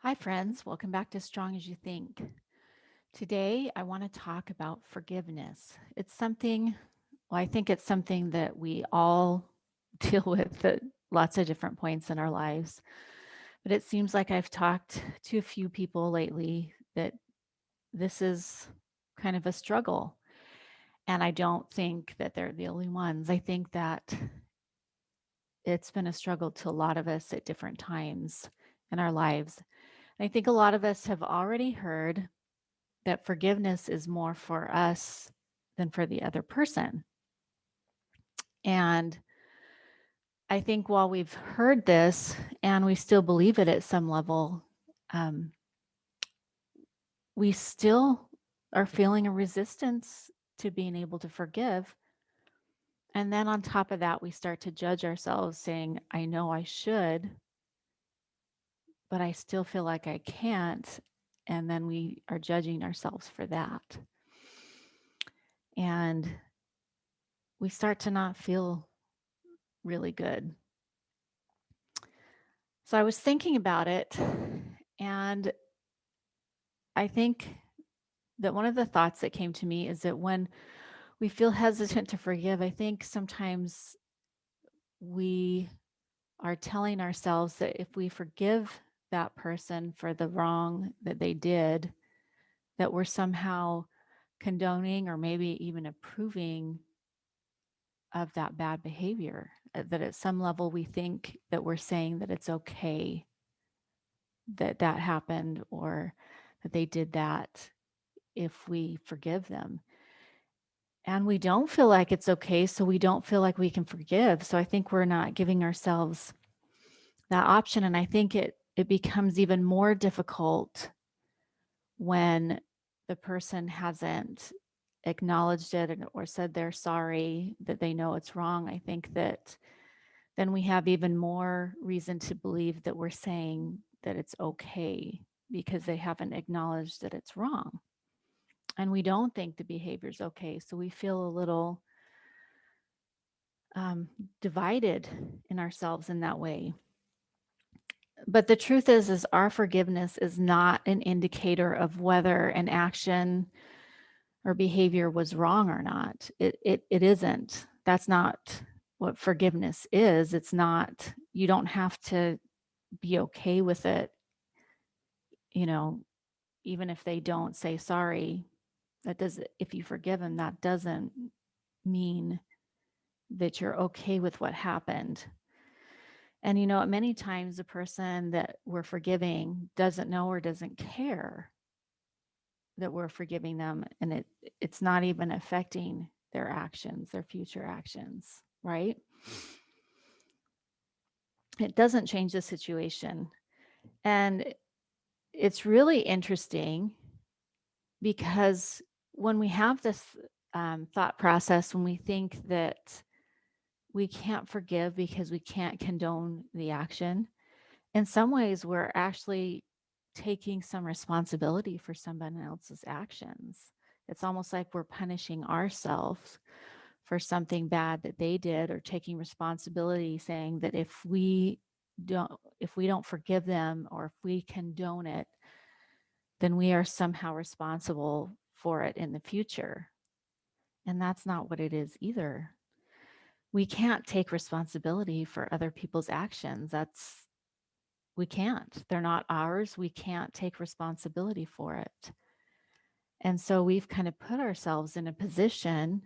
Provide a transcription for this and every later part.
Hi, friends. Welcome back to Strong as You Think. Today, I want to talk about forgiveness. I think it's something that we all deal with at lots of different points in our lives. But it seems like I've talked to a few people lately that this is kind of a struggle. And I don't think that they're the only ones. I think that it's been a struggle to a lot of us at different times in our lives. I think a lot of us have already heard that forgiveness is more for us than for the other person. And I think while we've heard this and we still believe it at some level, um, we still are feeling a resistance to being able to forgive. And then on top of that, we start to judge ourselves saying, I know I should, but I still feel like I can't. And then we are judging ourselves for that. And we start to not feel really good. So I was thinking about it, and I think that one of the thoughts that came to me is that when we feel hesitant to forgive, I think sometimes we are telling ourselves that if we forgive that person for the wrong that they did, that we're somehow condoning or maybe even approving of that bad behavior. That at some level we think that we're saying that it's okay that that happened or that they did that if we forgive them. And we don't feel like it's okay, so we don't feel like we can forgive. So I think we're not giving ourselves that option. And I think it becomes even more difficult when the person hasn't acknowledged it or said they're sorry, that they know it's wrong. I think that then we have even more reason to believe that we're saying that it's okay because they haven't acknowledged that it's wrong. And we don't think the behavior is okay. So we feel a little um, divided in ourselves in that way. But the truth is our forgiveness is not an indicator of whether an action or behavior was wrong or not. It isn't. That's not what forgiveness is. It's not, you don't have to be okay with it, you know, even if they don't say sorry. That does, if you forgive them, that doesn't mean that you're okay with what happened. And many times the person that we're forgiving doesn't know or doesn't care that we're forgiving them, and it's not even affecting their actions, their future actions, right? It doesn't change the situation. And it's really interesting because when we have this thought process, when we think that we can't forgive because we can't condone the action, in some ways, we're actually taking some responsibility for someone else's actions. It's almost like we're punishing ourselves for something bad that they did, or taking responsibility, saying that if we don't forgive them or if we condone it, then we are somehow responsible for it in the future. And that's not what it is either. We can't take responsibility for other people's actions. We can't. They're not ours. We can't take responsibility for it. And so we've kind of put ourselves in a position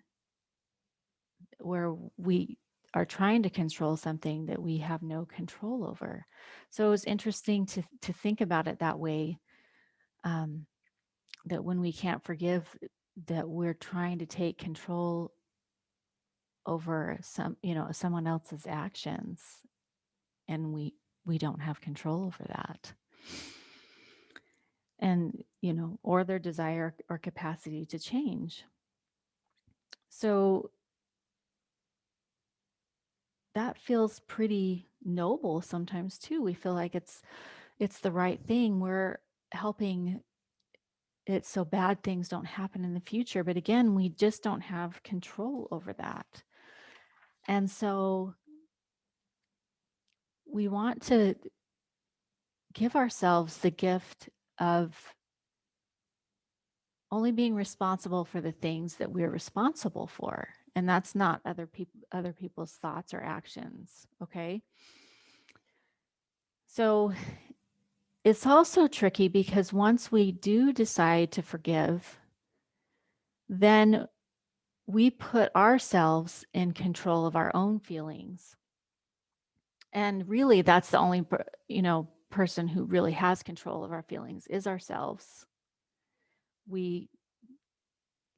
where we are trying to control something that we have no control over. So it was interesting to think about it that way, um, that when we can't forgive, that we're trying to take control over someone else's actions, and we don't have control over that. And or their desire or capacity to change. So that feels pretty noble sometimes too. We feel like it's the right thing. We're helping it so bad things don't happen in the future. But again, we just don't have control over that. And so we want to give ourselves the gift of only being responsible for the things that we're responsible for. And that's not other people's thoughts or actions, okay? So it's also tricky because once we do decide to forgive, then we put ourselves in control of our own feelings. And really that's the only person who really has control of our feelings is ourselves. We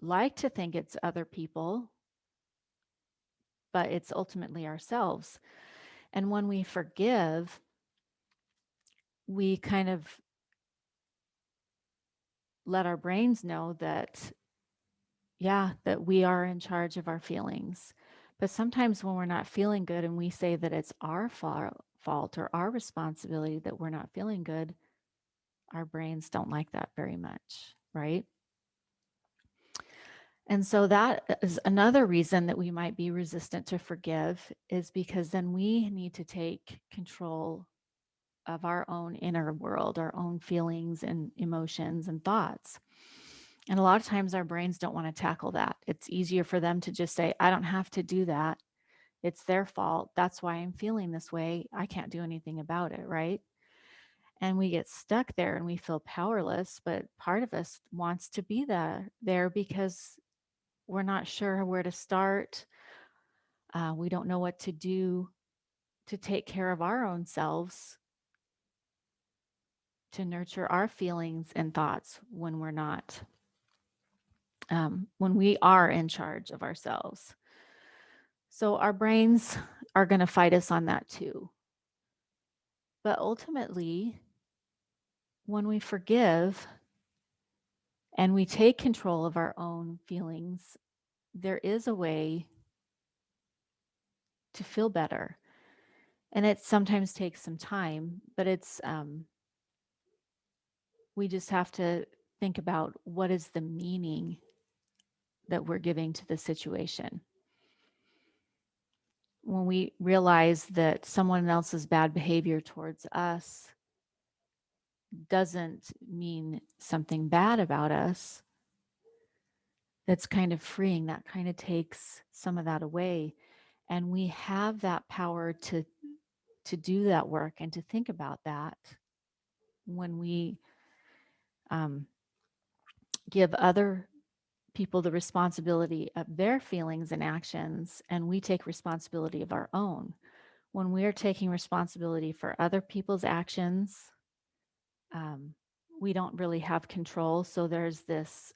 like to think it's other people, but it's ultimately ourselves. And when we forgive, we kind of let our brains know that, yeah, that we are in charge of our feelings. But sometimes when we're not feeling good and we say that it's our fault or our responsibility that we're not feeling good, our brains don't like that very much, right? And so that is another reason that we might be resistant to forgive, is because then we need to take control of our own inner world, our own feelings and emotions and thoughts. And a lot of times our brains don't want to tackle that. It's easier for them to just say, I don't have to do that. It's their fault. That's why I'm feeling this way. I can't do anything about it, right? And we get stuck there and we feel powerless, but part of us wants to be there because we're not sure where to start. We don't know what to do to take care of our own selves, to nurture our feelings and thoughts when we're not, when we are in charge of ourselves. So our brains are going to fight us on that too. But ultimately, when we forgive and we take control of our own feelings, there is a way to feel better. And it sometimes takes some time, but we just have to think about what is the meaning that we're giving to the situation. When we realize that someone else's bad behavior towards us doesn't mean something bad about us, that's kind of freeing. That kind of takes some of that away. And we have that power to do that work and to think about that when we give other people the responsibility of their feelings and actions, and we take responsibility of our own. When we're taking responsibility for other people's actions, we don't really have control. So there's this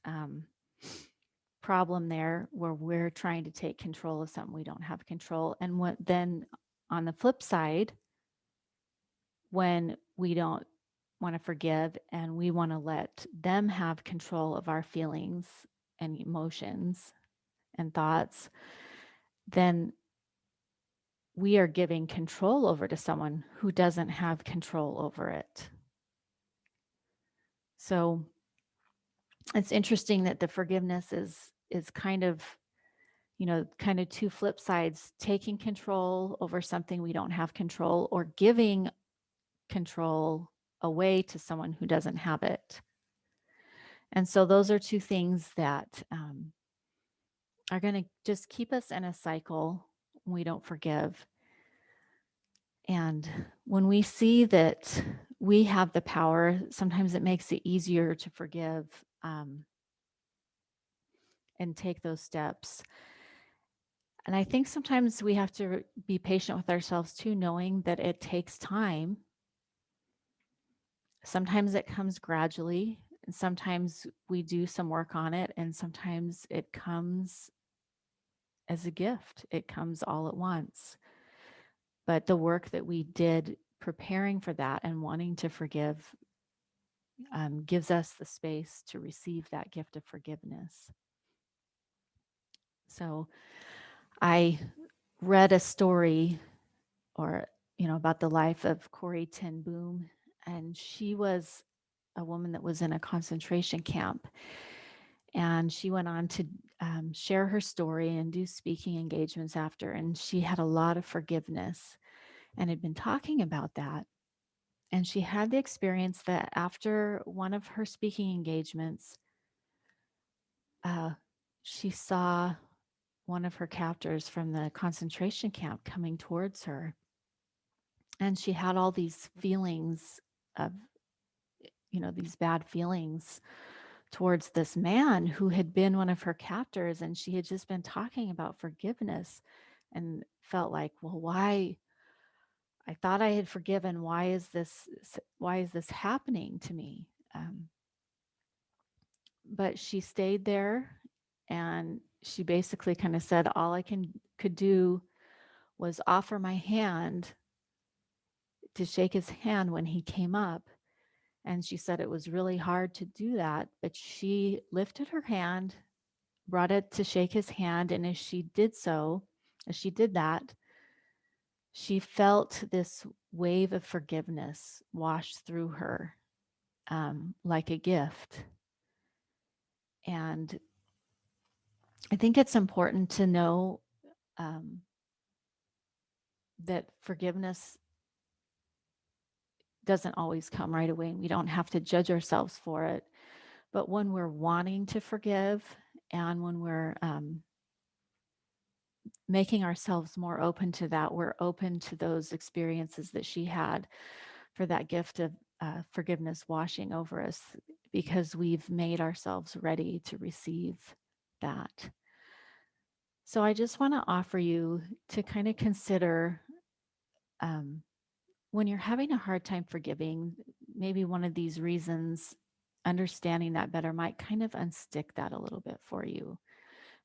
problem there where we're trying to take control of something we don't have control. And then on the flip side, when we don't want to forgive and we want to let them have control of our feelings and emotions and thoughts, then we are giving control over to someone who doesn't have control over it. So it's interesting that the forgiveness is kind of, kind of two flip sides: taking control over something we don't have control, or giving control away to someone who doesn't have it. And so those are two things that are going to just keep us in a cycle when we don't forgive. And when we see that we have the power, sometimes it makes it easier to forgive and take those steps. And I think sometimes we have to be patient with ourselves too, knowing that it takes time. Sometimes it comes gradually, and sometimes we do some work on it, and sometimes it comes as a gift. It comes all at once. But the work that we did preparing for that and wanting to forgive gives us the space to receive that gift of forgiveness. So I read a story, or about the life of Corrie ten Boom, and she was a woman that was in a concentration camp, and she went on to share her story and do speaking engagements after, and she had a lot of forgiveness and had been talking about that. And she had the experience that after one of her speaking engagements, uh, she saw one of her captors from the concentration camp coming towards her. And she had all these feelings of, these bad feelings towards this man who had been one of her captors. And she had just been talking about forgiveness and felt like, well, why? I thought I had forgiven. Why is this happening to me? But she stayed there, and she basically kind of said, all I could do was offer my hand to shake his hand when he came up. And she said it was really hard to do that, but she lifted her hand, brought it to shake his hand. And as she did that, she felt this wave of forgiveness wash through her, like a gift. And I think it's important to know that forgiveness doesn't always come right away, and we don't have to judge ourselves for it. But when we're wanting to forgive, and when we're making ourselves more open to that, we're open to those experiences that she had, for that gift of forgiveness washing over us, because we've made ourselves ready to receive that. So I just want to offer you to kind of consider, when you're having a hard time forgiving, maybe one of these reasons, understanding that better might kind of unstick that a little bit for you,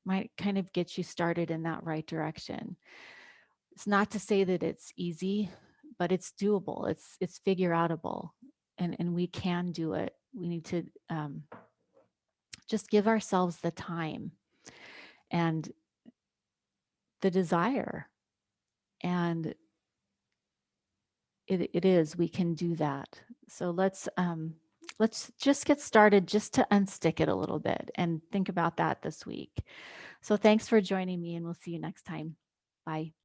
might kind of get you started in that right direction. It's not to say that it's easy, but it's doable. It's figure outable, and we can do it. We need to just give ourselves the time and the desire, and we can do that. So let's just get started, just to unstick it a little bit, and think about that this week. So thanks for joining me, and we'll see you next time. Bye.